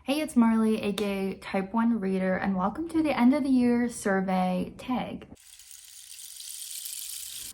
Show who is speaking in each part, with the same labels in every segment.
Speaker 1: Hey, it's Marley, aka Type 1 Reader, and welcome to the end of the year survey tag.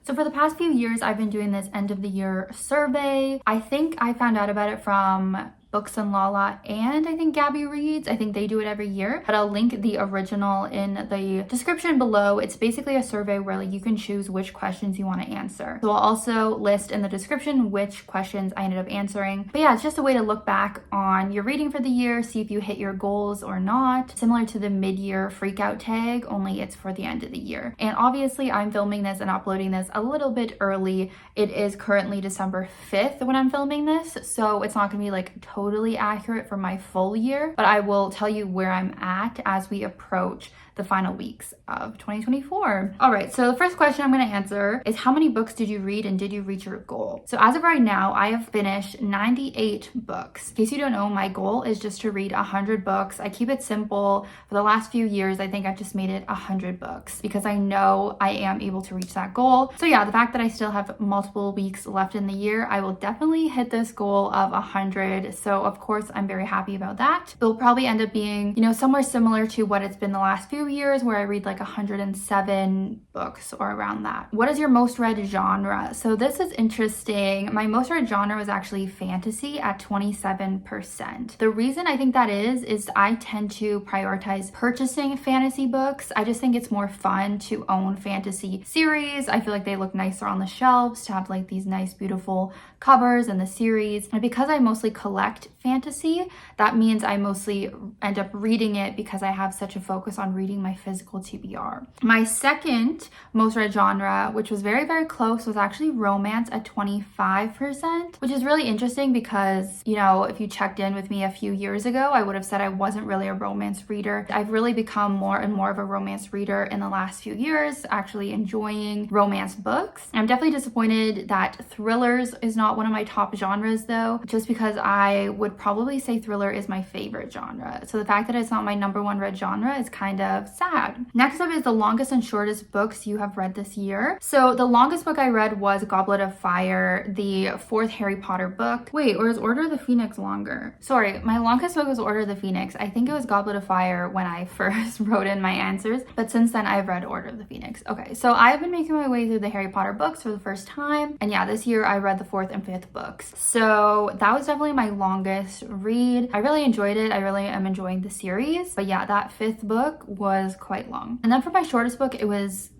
Speaker 1: So for the past few years, I've been doing this end of the year survey. I think I found out about it from Books and Lala, and I think Gabby Reads. I think they do it every year, but I'll link the original in the description below. It's basically a survey where you can choose which questions you want to answer. So I'll also list in the description which questions I ended up answering. But yeah, it's just a way to look back on your reading for the year, see if you hit your goals or not. Similar to the mid-year freakout tag, only it's for the end of the year. And obviously I'm filming this and uploading this a little bit early. It is currently December 5th when I'm filming this, so it's not gonna be totally accurate for my full year, but I will tell you where I'm at as we approach the final weeks of 2024. All right, so the first question I'm going to answer is, how many books did you read and did you reach your goal? So as of right now, I have finished 98 books. In case you don't know, my goal is just to read 100 books. I keep it simple. For the last few years, I think I've just made it 100 books because I know I am able to reach that goal. So yeah, the fact that I still have multiple weeks left in the year, I will definitely hit this goal of 100. So of course, I'm very happy about that. It'll probably end up being, somewhere similar to what it's been the last few years, where I read 107 books or around that. What is your most read genre? So this is interesting. My most read genre was actually fantasy at 27%. The reason I think that is I tend to prioritize purchasing fantasy books. I just think it's more fun to own fantasy series. I feel like they look nicer on the shelves to have these nice beautiful covers in the series. And because I mostly collect fantasy, that means I mostly end up reading it because I have such a focus on reading my physical TBR. My second most read genre, which was very, very close, was actually romance at 25%, which is really interesting because, if you checked in with me a few years ago, I would have said I wasn't really a romance reader. I've really become more and more of a romance reader in the last few years, actually enjoying romance books. I'm definitely disappointed that thrillers is not one of my top genres though, just because I would probably say thriller is my favorite genre. So the fact that it's not my number one read genre is kind of sad. Next up is the longest and shortest books you have read this year. So the longest book I read was Goblet of Fire, the fourth Harry Potter book. Wait, or is Order of the Phoenix longer? Sorry, my longest book was Order of the Phoenix. I think it was Goblet of Fire when I first wrote in my answers, but since then I've read Order of the Phoenix. Okay, so I've been making my way through the Harry Potter books for the first time, and yeah, this year I read the fourth and fifth books. So that was definitely my longest read. I really enjoyed it. I really am enjoying the series, but yeah, that fifth book was quite long. And then for my shortest book, it was,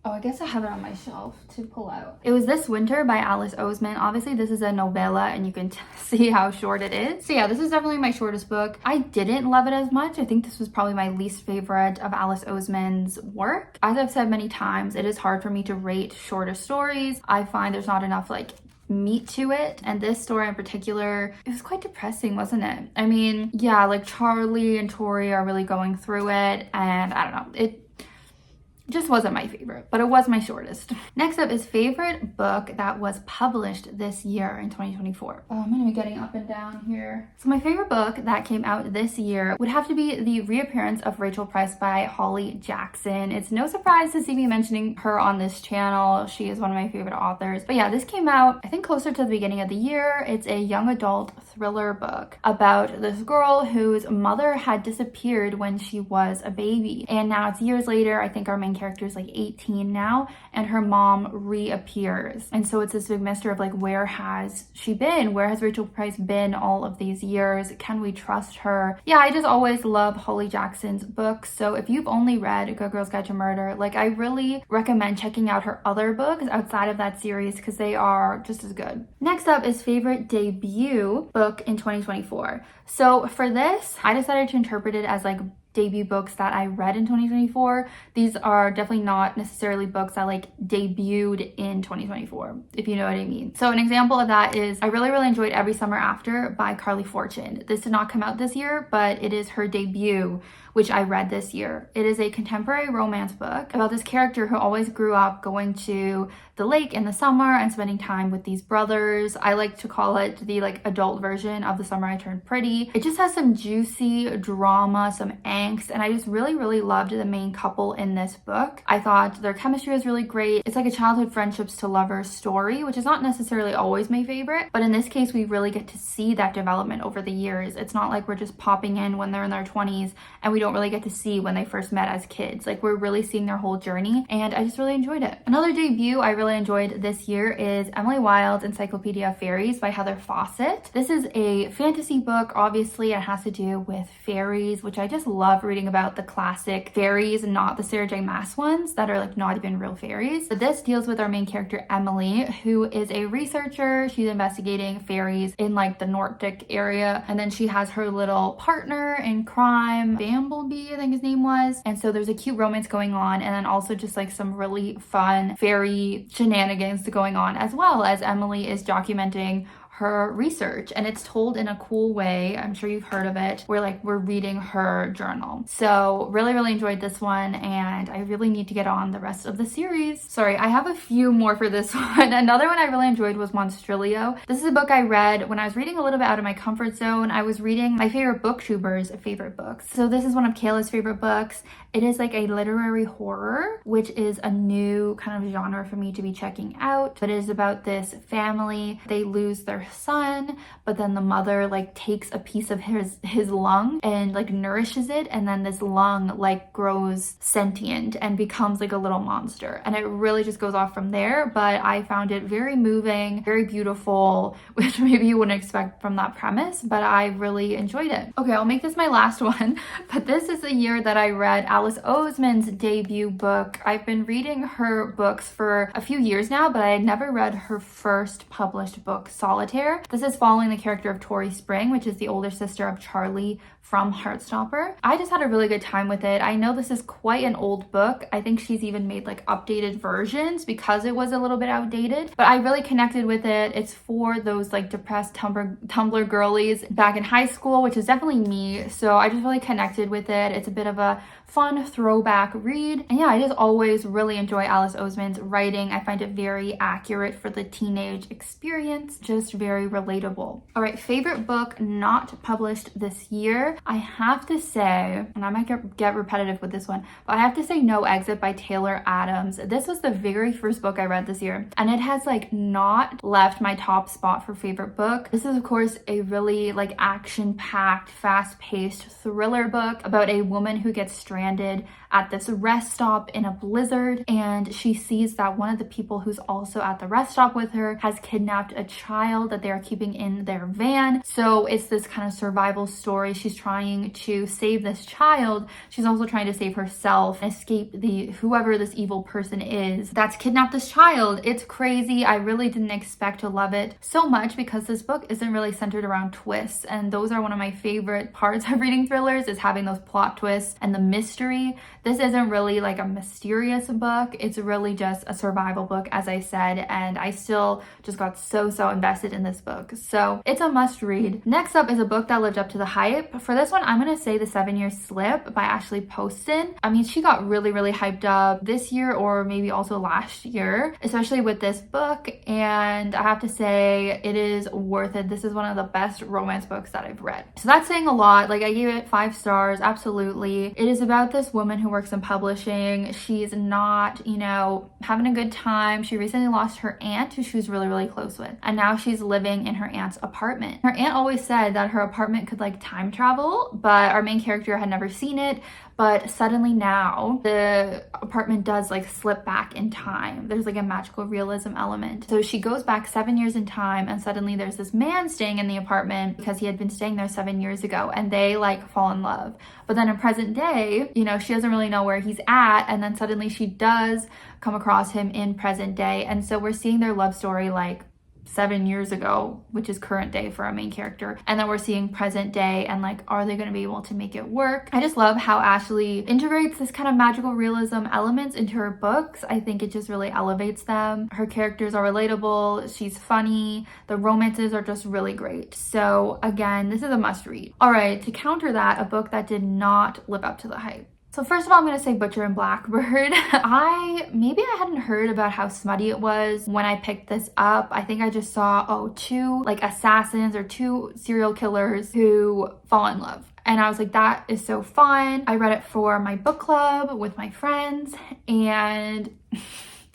Speaker 1: I guess I have it on my shelf to pull out. It was This Winter by Alice Oseman. Obviously, this is a novella and you can see how short it is. So yeah, this is definitely my shortest book. I didn't love it as much. I think this was probably my least favorite of Alice Oseman's work. As I've said many times, it is hard for me to rate shorter stories. I find there's not enough meat to it, and this story in particular, it was quite depressing, wasn't it? I mean, yeah, Charlie and Tori are really going through it, and I don't know, it just wasn't my favorite, but it was my shortest. Next up is favorite book that was published this year in 2024. Oh, I'm gonna be getting up and down here. So my favorite book that came out this year would have to be The Reappearance of Rachel Price by Holly Jackson. It's no surprise to see me mentioning her on this channel. She is one of my favorite authors. But yeah, this came out, I think, closer to the beginning of the year. It's a young adult thriller book about this girl whose mother had disappeared when she was a baby. And now it's years later. I think our main character is 18 now, and her mom reappears. And so it's this big mystery of where has she been? Where has Rachel Price been all of these years? Can we trust her? Yeah, I just always love Holly Jackson's books. So if you've only read Good Girl's Guide to Murder, I really recommend checking out her other books outside of that series because they are just as good. Next up is favorite debut book in 2024. So for this, I decided to interpret it as debut books that I read in 2024. These are definitely not necessarily books that debuted in 2024, if you know what I mean. So an example of that is I really enjoyed Every Summer After by Carly Fortune. This did not come out this year, but it is her debut, which I read this year. It is a contemporary romance book about this character who always grew up going to the lake in the summer and spending time with these brothers. I like to call it the like adult version of The Summer I Turned Pretty. It just has some juicy drama, some angst, and I just really loved the main couple in this book. I thought their chemistry was really great. It's like a childhood friendships to lovers story, which is not necessarily always my favorite, but in this case we really get to see that development over the years. It's not like we're just popping in when they're in their 20s and we don't really get to see when they first met as kids. Like, we're really seeing their whole journey, and I just really enjoyed it. Another debut I really enjoyed this year is Emily Wilde's Encyclopedia of Fairies by Heather Fawcett. This is a fantasy book. Obviously it has to do with fairies, which I just love reading about the classic fairies, not the Sarah J Maas ones that are like not even real fairies. But this deals with our main character Emily, who is a researcher. She's investigating fairies in like the Nordic area, and then she has her little partner in crime, Bamblebee I think his name was, and so there's a cute romance going on, and then also just like some really fun fairy shenanigans going on, as well as Emily is documenting her research, and it's told in a cool way. I'm sure you've heard of it, where like we're reading her journal. So really enjoyed this one, and I really need to get on the rest of the series. Sorry, I have a few more for this one. Another one I really enjoyed was Monstrilio. This is a book I read when I was reading a little bit out of my comfort zone. I was reading my favorite booktuber's favorite books. So this is one of Kayla's favorite books. It is like a literary horror, which is a new kind of genre for me to be checking out. But it is about this family. They lose their son, but then the mother like takes a piece of his lung and like nourishes it, and then this lung like grows sentient and becomes like a little monster, and it really just goes off from there. But I found it very moving, very beautiful, which maybe you wouldn't expect from that premise, but I really enjoyed it. Okay, I'll make this my last one, but this is the year that I read Alice Oseman's debut book. I've been reading her books for a few years now, but I had never read her first published book, Solitaire. This is following the character of Tori Spring, which is the older sister of Charlie from Heartstopper. I just had a really good time with it. I know this is quite an old book. I think she's even made like updated versions because it was a little bit outdated, but I really connected with it. It's for those like depressed Tumblr girlies back in high school, which is definitely me. So I just really connected with it. It's a bit of a fun throwback read. And yeah, I just always really enjoy Alice Oseman's writing. I find it very accurate for the teenage experience, just very relatable. All right, favorite book not published this year. I have to say, and I might get repetitive with this one, but I have to say No Exit by Taylor Adams. This was the very first book I read this year, and it has like not left my top spot for favorite book. This is of course a really like action-packed, fast-paced thriller book about a woman who gets stranded at this rest stop in a blizzard, and she sees that one of the people who's also at the rest stop with her has kidnapped a child that they are keeping in their van. So it's this kind of survival story. She's trying to save this child. She's also trying to save herself and escape whoever this evil person is that's kidnapped this child. It's crazy. I really didn't expect to love it so much because this book isn't really centered around twists, and those are one of my favorite parts of reading thrillers, is having those plot twists and the mystery. This isn't really like a mysterious book. It's really just a survival book, as I said, and I still just got so invested in this book. So it's a must read. Next up is a book that lived up to the hype. For this one, I'm going to say The 7-Year Slip by Ashley Poston. I mean, she got really hyped up this year, or maybe also last year, especially with this book, and I have to say it is worth it. This is one of the best romance books that I've read. So that's saying a lot. Like, I gave it 5 stars, absolutely. It is about this woman who works in publishing. She's not, having a good time. She recently lost her aunt, who she was really close with, and now she's living in her aunt's apartment. Her aunt always said that her apartment could like time travel, but our main character had never seen it. But suddenly now the apartment does like slip back in time. There's like a magical realism element. So she goes back 7 years in time, and suddenly there's this man staying in the apartment because he had been staying there 7 years ago, and they like fall in love. But then in present day, she doesn't really know where he's at, and then suddenly she does come across him in present day. And so we're seeing their love story like 7 years ago, which is current day for our main character, and then we're seeing present day, and like, are they going to be able to make it work? I just love how Ashley integrates this kind of magical realism elements into her books. I think it just really elevates them. Her characters are relatable, she's funny, the romances are just really great. So again, this is a must read. All right, to counter that, a book that did not live up to the hype. So first of all, I'm gonna say Butcher and Blackbird. Maybe I hadn't heard about how smutty it was when I picked this up. I think I just saw, oh, two like assassins or two serial killers who fall in love. And I was like, that is so fun. I read it for my book club with my friends, and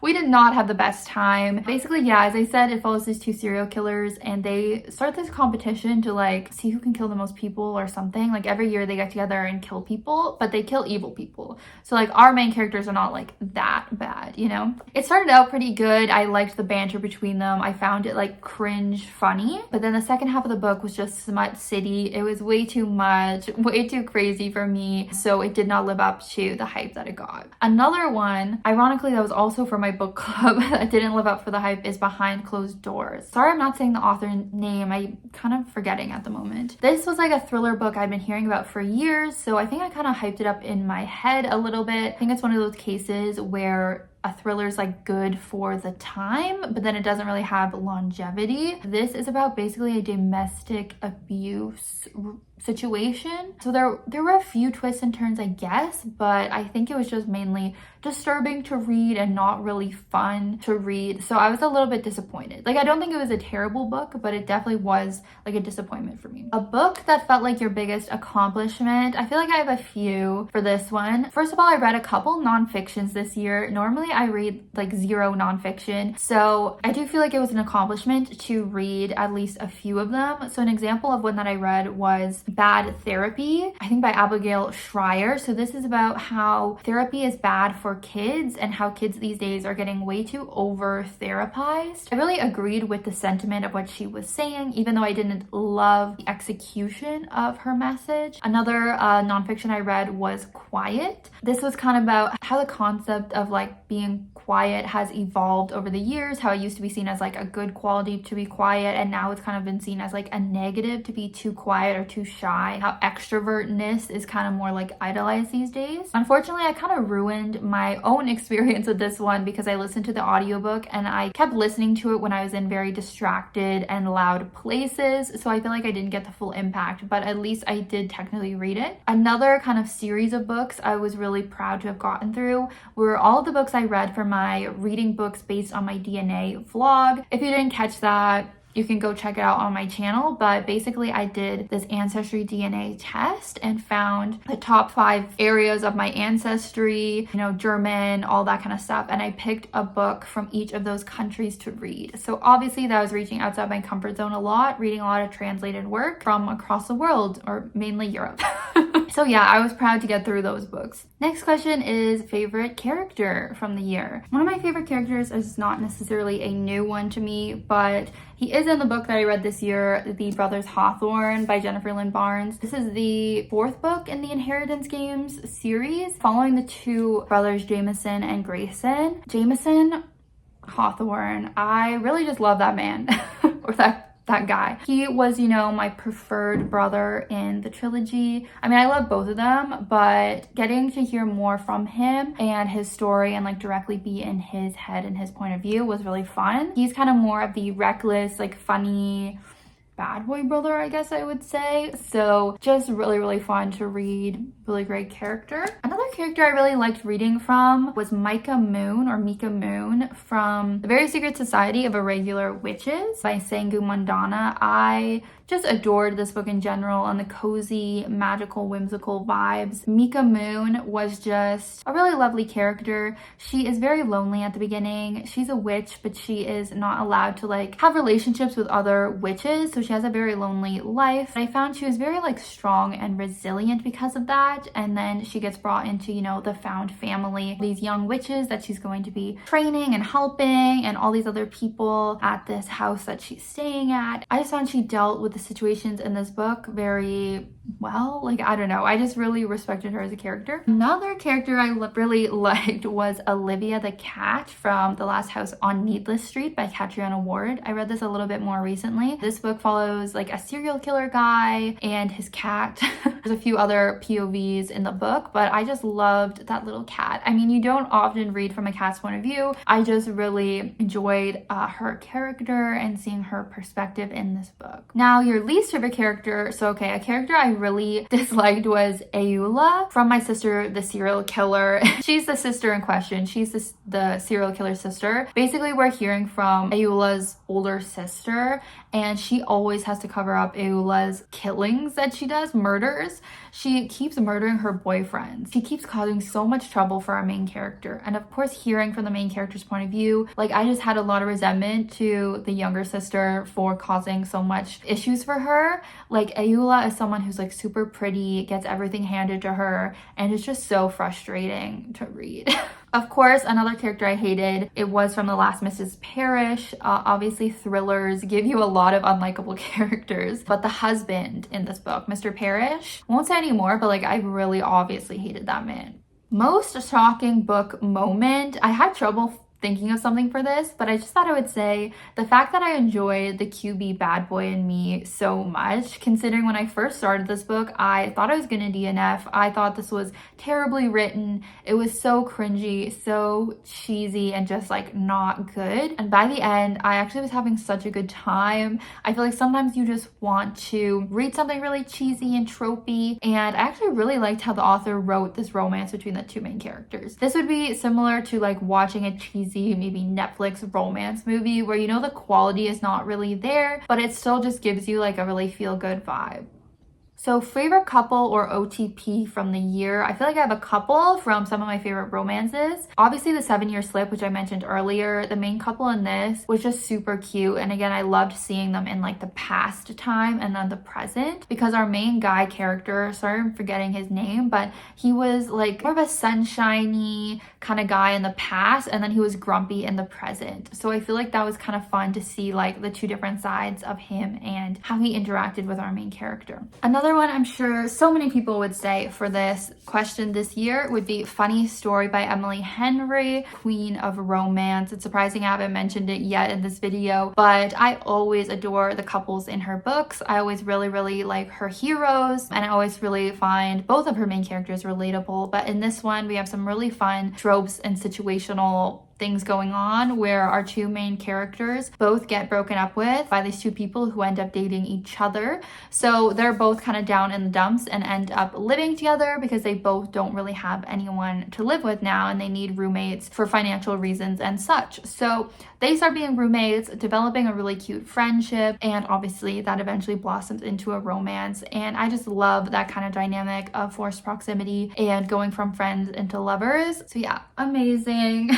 Speaker 1: we did not have the best time. Basically, yeah, as I said, it follows these two serial killers and they start this competition to like see who can kill the most people or something. Like every year they get together and kill people, but they kill evil people. So like our main characters are not like that bad, you know? It started out pretty good. I liked the banter between them. I found it like cringe funny. But then the second half of the book was just smut city. It was way too much, way too crazy for me. So it did not live up to the hype that it got. Another one, ironically, that was also for my book club that didn't live up for the hype is Behind Closed Doors. Sorry, I'm not saying the author name. I'm kind of forgetting at the moment. This was like a thriller book I've been hearing about for years, so I think I kind of hyped it up in my head a little bit. I think it's one of those cases where a thriller is like good for the time, but then it doesn't really have longevity. This is about basically a domestic abuse situation. So there were a few twists and turns, I guess, but I think it was just mainly disturbing to read and not really fun to read. So I was a little bit disappointed. Like, I don't think it was a terrible book, but it definitely was like a disappointment for me. A book that felt like your biggest accomplishment. I feel like I have a few for this one. First of all, I read a couple nonfictions this year. Normally I read like zero nonfiction. So I do feel like it was an accomplishment to read at least a few of them. So an example of one that I read was Bad Therapy, I think by Abigail Schreier. So this is about how therapy is bad for kids and how kids these days are getting way too over therapized. I really agreed with the sentiment of what she was saying, even though I didn't love the execution of her message. Another nonfiction I read was Quiet. This was kind of about how the concept of like being quiet has evolved over the years, how it used to be seen as like a good quality to be quiet, and now it's kind of been seen as like a negative to be too quiet or too shy, how extrovertness is kind of more like idolized these days. Unfortunately, I kind of ruined my own experience with this one because I listened to the audiobook and I kept listening to it when I was in very distracted and loud places, so I feel like I didn't get the full impact, but at least I did technically read it. Another kind of series of books I was really proud to have gotten through were all of the books I read for my reading books based on my DNA vlog. If you didn't catch that, you can go check it out on my channel, but basically I did this ancestry DNA test and found the top 5 areas of my ancestry, you know, German, all that kind of stuff, and I picked a book from each of those countries to read. So obviously that was reaching outside my comfort zone a lot, reading a lot of translated work from across the world, or mainly Europe. So yeah, I was proud to get through those books. Next question is favorite character from the year. One of my favorite characters is not necessarily a new one to me, but he is in the book that I read this year, The Brothers Hawthorne by Jennifer Lynn Barnes. This is the 4th book in the Inheritance Games series, following the two brothers Jameson and Grayson. Jameson Hawthorne, I really just love that man, or that guy. He was, you know, my preferred brother in the trilogy. I mean, I love both of them, but getting to hear more from him and his story and like directly be in his head and his point of view was really fun. He's kind of more of the reckless, like funny, bad boy brother, I guess I would say. So just really, really fun to read. Really great character. Another character I really liked reading from was Micah Moon from The Very Secret Society of Irregular Witches by Sangu Mandana. I just adored this book in general and the cozy, magical, whimsical vibes. Micah Moon was just a really lovely character. She is very lonely at the beginning. She's a witch, but she is not allowed to like have relationships with other witches, so she has a very lonely life. I found she was very like strong and resilient because of that, and then she gets brought into, you know, the found family, these young witches that she's going to be training and helping, and all these other people at this house that she's staying at. I just found she dealt with the situations in this book very well. Like, I don't know, I just really respected her as a character. Another character I really liked was Olivia the cat from The Last House on Needless Street by Catriona Ward. I read this a little bit more recently. This book follows like a serial killer guy and his cat. There's a few other POVs in the book, but I just loved that little cat. I mean, you don't often read from a cat's point of view. I just really enjoyed her character and seeing her perspective in this book. Now, your least favorite character. So okay, a character I really disliked was Ayula from My Sister the Serial Killer. She's the sister in question. She's the serial killer sister. Basically, we're hearing from Ayula's older sister, and she always has to cover up Ayula's killings that she does, murders. She keeps murdering her boyfriends. She keeps causing so much trouble for our main character. And of course, hearing from the main character's point of view, like I just had a lot of resentment to the younger sister for causing so much issues for her. Like Ayula is someone who's like super pretty, gets everything handed to her, and it's just so frustrating to read. Of course, another character I hated, it was from The Last Mrs. Parrish. Obviously, thrillers give you a lot of unlikable characters, but the husband in this book, Mr. Parrish, won't say anymore, but like I really obviously hated that man. Most shocking book moment, I had trouble thinking of something for this, but I just thought I would say the fact that I enjoyed the QB Bad Boy in Me so much, considering when I first started this book, I thought I was gonna DNF. I thought this was terribly written. It was so cringy, so cheesy, and just like not good. And by the end, I actually was having such a good time. I feel like sometimes you just want to read something really cheesy and tropey, and I actually really liked how the author wrote this romance between the two main characters. This would be similar to like watching a cheesy maybe Netflix romance movie where you know the quality is not really there, but it still just gives you like a really feel-good vibe. So favorite couple or OTP from the year, I feel like I have a couple from some of my favorite romances. Obviously the 7-Year Slip, which I mentioned earlier, the main couple in this was just super cute. And again, I loved seeing them in like the past time and then the present, because our main guy character, sorry I'm forgetting his name, but he was like more of a sunshiny kind of guy in the past, and then he was grumpy in the present. So I feel like that was kind of fun to see like the two different sides of him and how he interacted with our main character. Another one I'm sure so many people would say for this question this year would be Funny Story by Emily Henry, Queen of Romance. It's surprising I haven't mentioned it yet in this video, but I always adore the couples in her books. I always really like her heroes, and I always really find both of her main characters relatable. But in this one, we have some really fun tropes and situational things going on where our two main characters both get broken up with by these two people who end up dating each other. So they're both kind of down in the dumps and end up living together because they both don't really have anyone to live with now, and they need roommates for financial reasons and such. So they start being roommates, developing a really cute friendship, and obviously that eventually blossoms into a romance. And I just love that kind of dynamic of forced proximity and going from friends into lovers. So yeah, amazing.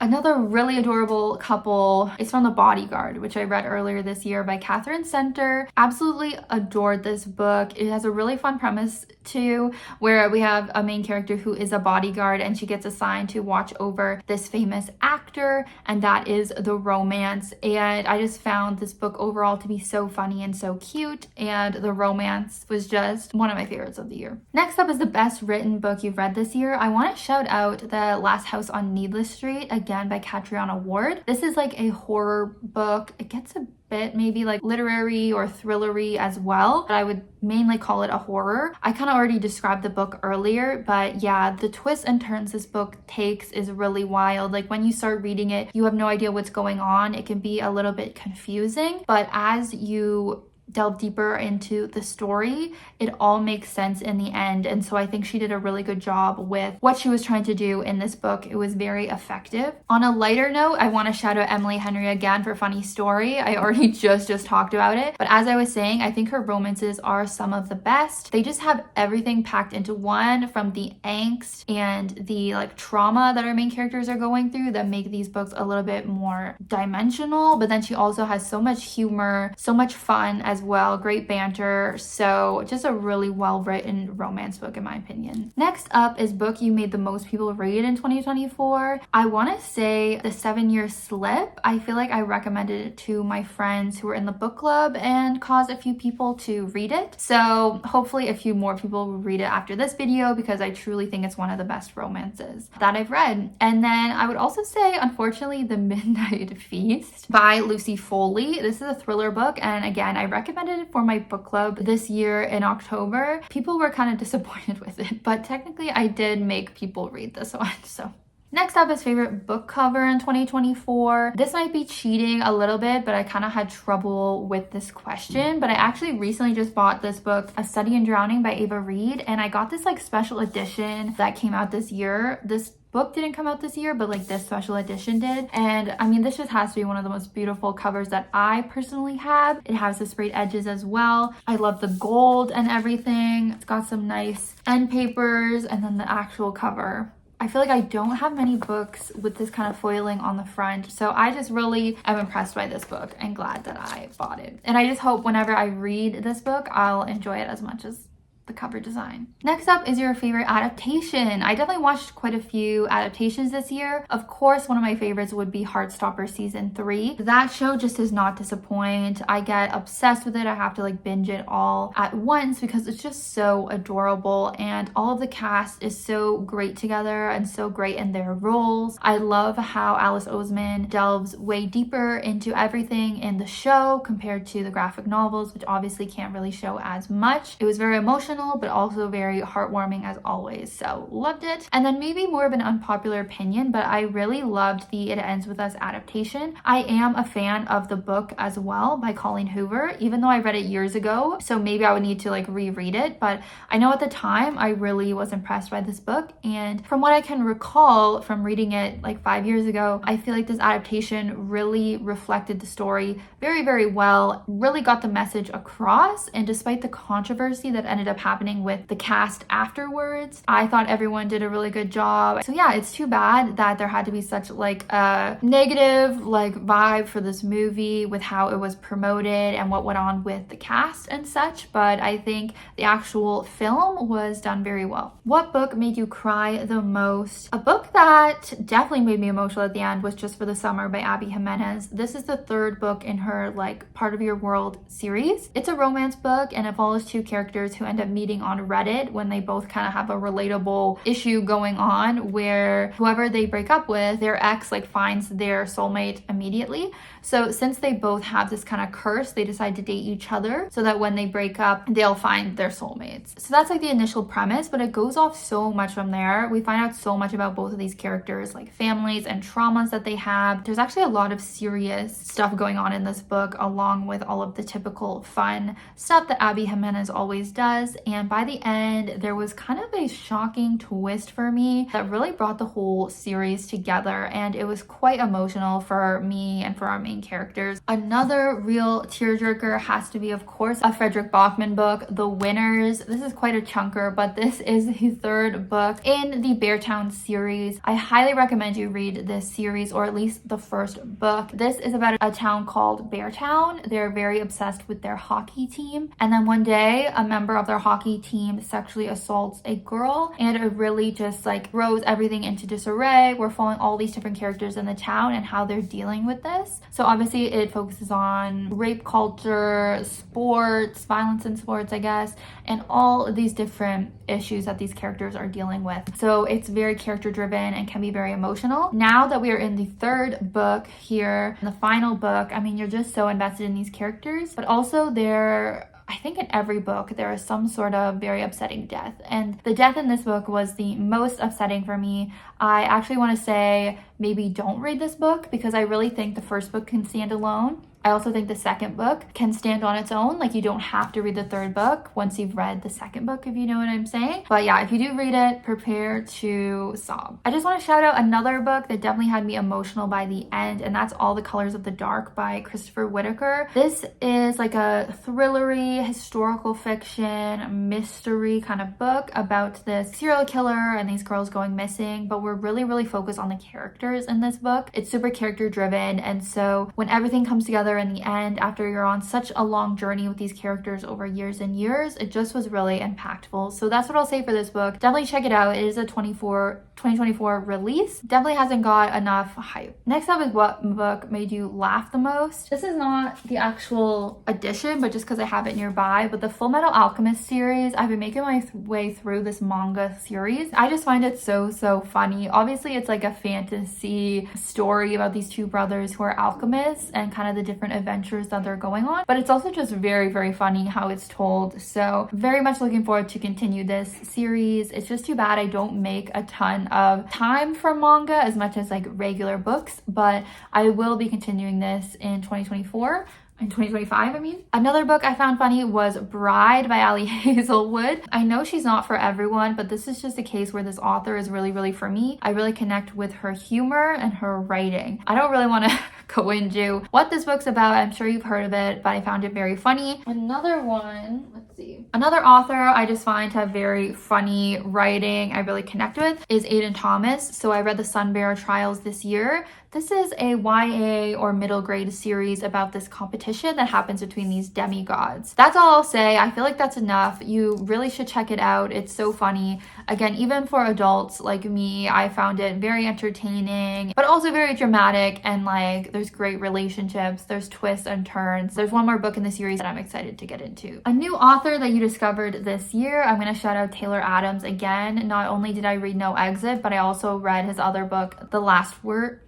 Speaker 1: Another really adorable couple is from The Bodyguard, which I read earlier this year by Catherine Center. Absolutely adored this book. It has a really fun premise too, where we have a main character who is a bodyguard, and she gets assigned to watch over this famous actor, and that is the romance. And I just found this book overall to be so funny and so cute, and the romance was just one of my favorites of the year. Next up is the best written book you've read this year. I want to shout out The Last House on Needless Street, again by Catriona Ward. This is like a horror book. It gets a bit maybe like literary or thrillery as well, but I would mainly call it a horror. I kind of already described the book earlier, but yeah, the twists and turns this book takes is really wild. Like when you start reading it, you have no idea what's going on. It can be a little bit confusing, but as you delve deeper into the story, it all makes sense in the end. And so I think she did a really good job with what she was trying to do in this book. It was very effective. On a lighter note, I want to shout out Emily Henry again for Funny Story. I already just talked about it, but as I was saying, I think her romances are some of the best. They just have everything packed into one, from the angst and the like trauma that our main characters are going through that make these books a little bit more dimensional, but then she also has so much humor, so much fun as well, great banter. So just a really well written romance book in my opinion. Next up is book you made the most people read in 2024. I want to say The 7-Year Slip. I feel like I recommended it to my friends who were in the book club and caused a few people to read it. So hopefully a few more people will read it after this video, because I truly think it's one of the best romances that I've read. And then I would also say, unfortunately, The Midnight Feast by Lucy Foley. This is a thriller book, and again, I recommended it for my book club this year in October. People were kind of disappointed with it, but technically I did make people read this one, so Next up is favorite book cover in 2024. This might be cheating a little bit, but I kind of had trouble with this question. But I actually recently just bought this book, A Study in Drowning by Ava Reid, and I got this like special edition that came out this year. This book didn't come out this year, but like this special edition did. And I mean, this just has to be one of the most beautiful covers that I personally have. It has the sprayed edges as well. I love the gold and everything. It's got some nice end papers and then the actual cover. I feel like I don't have many books with this kind of foiling on the front, so I just really am impressed by this book and glad that I bought it. And I just hope whenever I read this book, I'll enjoy it as much as the cover design. Next up is your favorite adaptation. I definitely watched quite a few adaptations this year. Of course, one of my favorites would be Heartstopper season 3. That show just does not disappoint. I get obsessed with it. I have to like binge it all at once because it's just so adorable and all of the cast is so great together and so great in their roles. I love how Alice Oseman delves way deeper into everything in the show compared to the graphic novels, which obviously can't really show as much. It was very emotional, but also very heartwarming as always, so loved it. And then maybe more of an unpopular opinion, but I really loved the It Ends With Us adaptation. I am a fan of the book as well by Colleen Hoover, even though I read it years ago, so maybe I would need to like reread it, but I know at the time I really was impressed by this book, and from what I can recall from reading it like 5 years ago, I feel like this adaptation really reflected the story very, very well, really got the message across, and despite the controversy that ended up happening with the cast afterwards, I thought everyone did a really good job. So yeah, it's too bad that there had to be such like a negative like vibe for this movie with how it was promoted and what went on with the cast and such, but I think the actual film was done very well. What book made you cry the most? A book that definitely made me emotional at the end was Just for the Summer by Abby Jimenez. This is the third book in her like Part of Your World series. It's a romance book and it follows two characters who end up meeting on Reddit when they both kind of have a relatable issue going on where whoever they break up with, their ex like finds their soulmate immediately. So since they both have this kind of curse, they decide to date each other so that when they break up, they'll find their soulmates. So that's like the initial premise, but it goes off so much from there. We find out so much about both of these characters, like families and traumas that they have. There's actually a lot of serious stuff going on in this book, along with all of the typical fun stuff that Abby Jimenez always does. And by the end, there was kind of a shocking twist for me that really brought the whole series together, and it was quite emotional for me and for our main characters. Another real tearjerker has to be, of course, a Frederick Bachman book, The Winners. This is quite a chunker, but this is the third book in the Beartown series. I highly recommend you read this series, or at least the first book. This is about a town called Beartown. They're very obsessed with their hockey team, and then one day a member of their hockey team sexually assaults a girl, and it really just like throws everything into disarray. We're following all these different characters in the town and how they're dealing with this. So obviously it focuses on rape culture, sports, violence in sports, I guess, and all of these different issues that these characters are dealing with. So it's very character driven and can be very emotional. Now that we are in the third book here, the final book, I mean, you're just so invested in these characters, but also I think in every book there is some sort of very upsetting death, and the death in this book was the most upsetting for me. I actually want to say maybe don't read this book because I really think the first book can stand alone. I also think the second book can stand on its own. Like, you don't have to read the third book once you've read the second book, if you know what I'm saying. But yeah, if you do read it, prepare to sob. I just want to shout out another book that definitely had me emotional by the end, and that's All the Colors of the Dark by Christopher Whitaker. This is like a thrillery, historical fiction, mystery kind of book about this serial killer and these girls going missing, but we're really, really focused on the characters in this book. It's super character driven, and so when everything comes together in the end, after you're on such a long journey with these characters over years and years, it just was really impactful. So that's what I'll say for this book. Definitely check it out. It is a 2024 release. Definitely hasn't got enough hype. Next up is what book made you laugh the most. This is not the actual edition, but just because I have it nearby, but the Full Metal Alchemist series. I've been making my way through this manga series. I just find it so funny. Obviously it's like a fantasy story about these two brothers who are alchemists and kind of the different adventures that they're going on, but it's also just very funny how it's told. So very much looking forward to continue this series. It's just too bad I don't make a ton of time for manga as much as like regular books, but I will be continuing this in 2024. In 2025, I mean. Another book I found funny was Bride by Ali Hazelwood. I know she's not for everyone, but this is just a case where this author is really, really for me. I really connect with her humor and her writing. I don't really want to go into what this book's about. I'm sure you've heard of it, but I found it very funny. Another one, let's see. Another author I just find to have very funny writing I really connect with is Aiden Thomas. So I read the Sunbearer Trials this year. This is a YA or middle grade series about this competition that happens between these demigods. That's all I'll say. I feel like that's enough. You really should check it out. It's so funny. Again, even for adults like me, I found it very entertaining, but also very dramatic, and like there's great relationships, there's twists and turns. There's one more book in the series that I'm excited to get into. A new author that you discovered this year, I'm going to shout out Taylor Adams again. Not only did I read No Exit, but I also read his other book, The Last Word,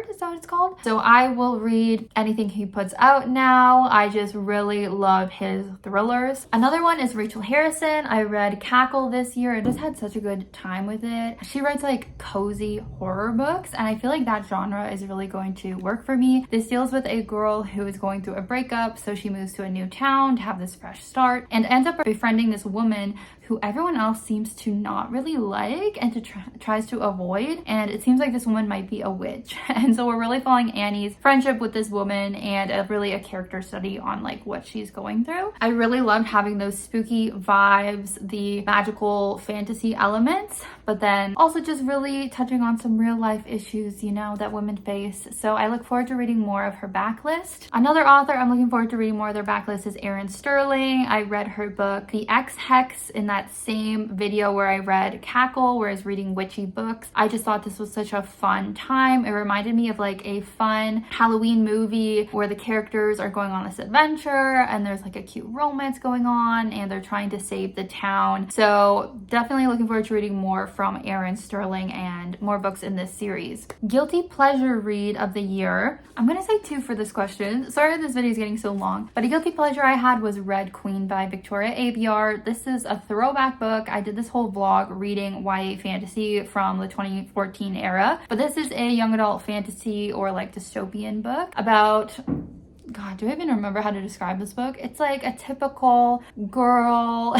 Speaker 1: is that what it's called? So I will read anything he puts out now. I just really love his thrillers. Another one is Rachel Harrison. I read Cackle this year. I just had such a good time with it. She writes like cozy horror books, and I feel like that genre is really going to work for me. This deals with a girl who is going through a breakup, so she moves to a new town to have this fresh start and ends up befriending this woman who everyone else seems to not really like and tries to avoid, and it seems like this woman might be a witch. And so we're really following Annie's friendship with this woman and really a character study on like what she's going through. I really loved having those spooky vibes, the magical fantasy elements, but then also just really touching on some real life issues, you know, that women face. So I look forward to reading more of her backlist. Another author I'm looking forward to reading more of their backlist is Erin Sterling. I read her book The X-Hex in that same video where I read Cackle, where I was reading witchy books. I just thought this was such a fun time. It reminded me of like a fun Halloween movie where the characters are going on this adventure and there's like a cute romance going on and they're trying to save the town. So definitely looking forward to reading more from Erin Sterling and more books in this series. Guilty pleasure read of the year. I'm gonna say 2 for this question. Sorry this video is getting so long, but a guilty pleasure I had was Red Queen by Victoria Aveyard. This is a throwback book. I did this whole vlog reading YA fantasy from the 2014 era, but this is a young adult fantasy or like dystopian book about, God, do I even remember how to describe this book? It's like a typical girl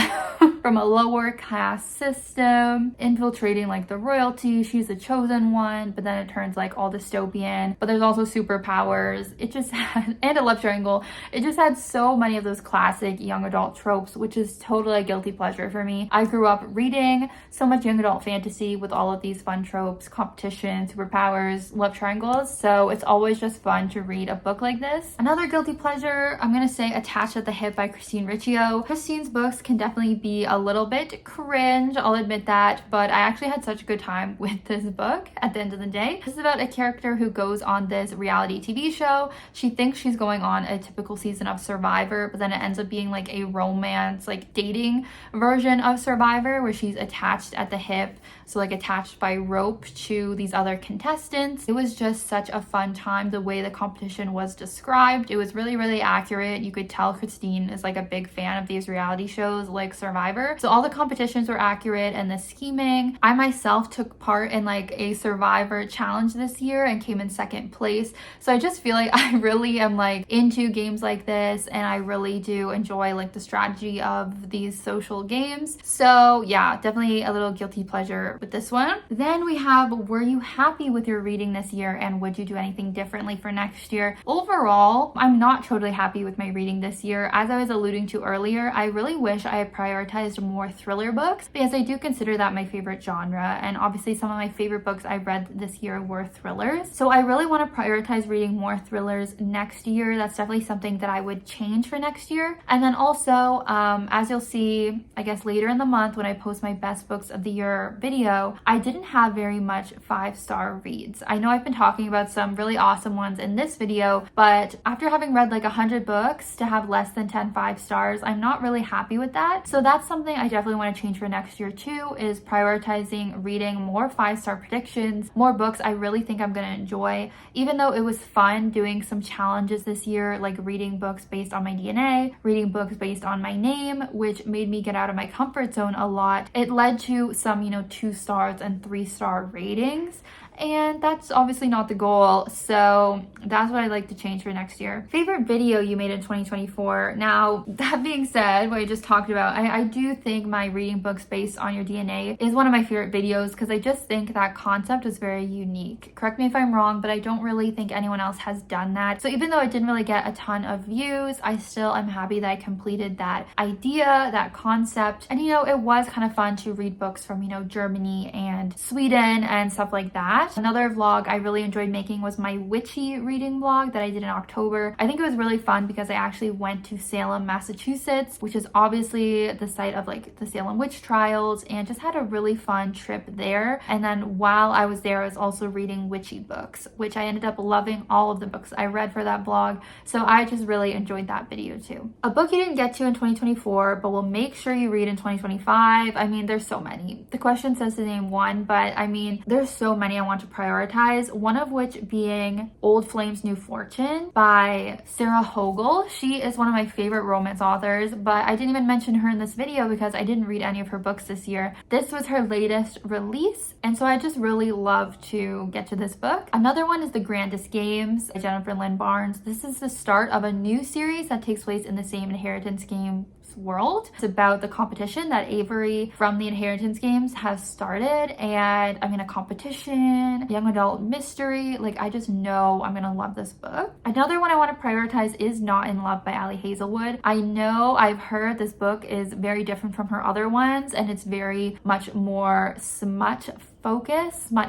Speaker 1: from a lower class system infiltrating like the royalty. She's the chosen one, but then it turns like all dystopian, but there's also superpowers. It just had, and a love triangle. It just had so many of those classic young adult tropes, which is totally a guilty pleasure for me. I grew up reading so much young adult fantasy with all of these fun tropes, competition, superpowers, love triangles. So it's always just fun to read a book like this. Another guilty pleasure, I'm gonna say Attached at the Hip by Christine Riccio. Christine's books can definitely be a little bit cringe, I'll admit that, but I actually had such a good time with this book at the end of the day. This is about a character who goes on this reality TV show. She thinks she's going on a typical season of Survivor, but then it ends up being like a romance, like dating version of Survivor where she's attached at the hip, so like attached by rope to these other contestants. It was just such a fun time. The way the competition was described, it was really, really accurate. You could tell Christine is like a big fan of these reality shows like Survivor. So all the competitions were accurate and the scheming. I myself took part in like a Survivor challenge this year and came in 2nd place. So I just feel like I really am like into games like this, and I really do enjoy like the strategy of these social games. So yeah, definitely a little guilty pleasure with this one. Then we have, were you happy with your reading this year and would you do anything differently for next year? Overall, I'm not totally happy with my reading this year. As I was alluding to earlier, I really wish I had prioritized more thriller books because I do consider that my favorite genre, and obviously some of my favorite books I read this year were thrillers. So I really want to prioritize reading more thrillers next year. That's definitely something that I would change for next year. And then also, as you'll see, I guess later in the month when I post my best books of the year video, I didn't have very much 5-star reads. I know I've been talking about some really awesome ones in this video, but after After having read like 100 books, to have less than 10 5-stars, I'm not really happy with that. So that's something I definitely want to change for next year too, is prioritizing reading more 5-star predictions, more books I really think I'm going to enjoy. Even though it was fun doing some challenges this year, like reading books based on my DNA, reading books based on my name, which made me get out of my comfort zone a lot. It led to some, 2 stars and 3-star ratings. And that's obviously not the goal, so that's what I'd like to change for next year. Favorite video you made in 2024? Now, that being said, what I just talked about, I do think my reading books based on your DNA is one of my favorite videos because I just think that concept is very unique. Correct me if I'm wrong, but I don't really think anyone else has done that. So even though it didn't really get a ton of views, I still am happy that I completed that idea, that concept. And it was kind of fun to read books from, Germany and Sweden and stuff like that. Another vlog I really enjoyed making was my witchy reading vlog that I did in October. I think it was really fun because I actually went to Salem, Massachusetts, which is obviously the site of like the Salem witch trials, and just had a really fun trip there. And then while I was there, I was also reading witchy books, which I ended up loving all of the books I read for that vlog. So I just really enjoyed that video too. A book you didn't get to in 2024, but will make sure you read in 2025. I mean, there's so many. The question says to name one, but I mean, there's so many I want to prioritize, one of which being Old Flames New Fortune by Sarah Hogel. She is one of my favorite romance authors, but I didn't even mention her in this video because I didn't read any of her books this year. This was her latest release, and so I just really love to get to this book. Another one is The Grandest Games by Jennifer Lynn Barnes. This is the start of a new series that takes place in the same Inheritance Game world. It's about the competition that Avery from the Inheritance Games has started, and I mean, a competition, young adult mystery, like I just know I'm gonna love this book. Another one I want to prioritize is Not in Love by Ali Hazelwood. I know I've heard this book is very different from her other ones, and it's very much more smut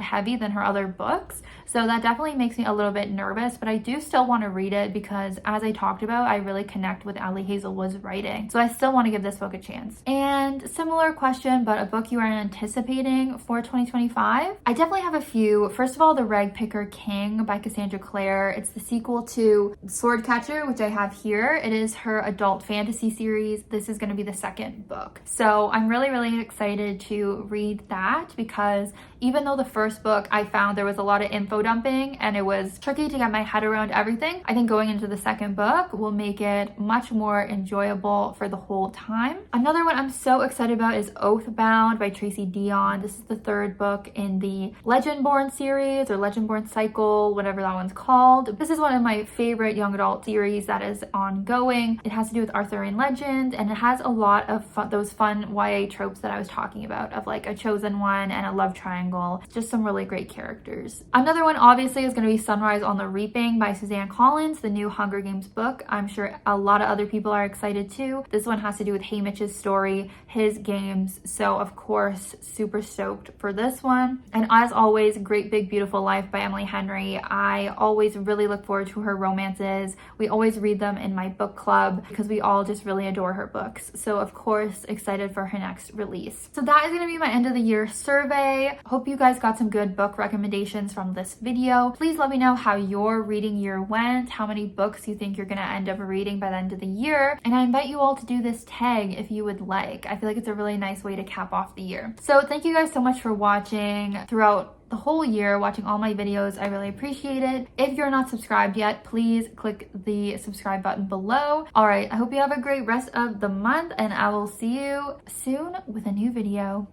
Speaker 1: heavy than her other books, so that definitely makes me a little bit nervous, but I do still want to read it because, as I talked about, I really connect with Ali Hazelwood's writing, so I still want to give this book a chance. And similar question, but a book you are anticipating for 2025? I definitely have a few. First of all, The Rag Picker King by Cassandra Clare. It's the sequel to Swordcatcher, which I have here. It is her adult fantasy series. This is going to be the second book, so I'm really excited to read that because even though the first book I found there was a lot of info dumping and it was tricky to get my head around everything, I think going into the second book will make it much more enjoyable for the whole time. Another one I'm so excited about is Oathbound by Tracy Dion. This is the third book in the Legendborn series or Legendborn cycle, whatever that one's called. This is one of my favorite young adult series that is ongoing. It has to do with Arthurian legend, and it has a lot of those fun YA tropes that I was talking about, of like a chosen one and a love triangle. Just some really great characters. Another one obviously is going to be Sunrise on the Reaping by Suzanne Collins, the new Hunger Games book. I'm sure a lot of other people are excited too. This one has to do with Haymitch's story, his games, so of course super stoked for this one. And as always, Great Big Beautiful Life by Emily Henry. I always really look forward to her romances. We always read them in my book club because we all just really adore her books, so of course excited for her next release. So that is going to be my end of the year survey. Hope you guys got some good book recommendations from this video. Please let me know how your reading year went, how many books you think you're going to end up reading by the end of the year, and I invite you all to do this tag if you would like. I feel like it's a really nice way to cap off the year. So thank you guys so much for watching throughout the whole year, watching all my videos. I really appreciate it. If you're not subscribed yet, please click the subscribe button below. All right, I hope you have a great rest of the month, and I will see you soon with a new video.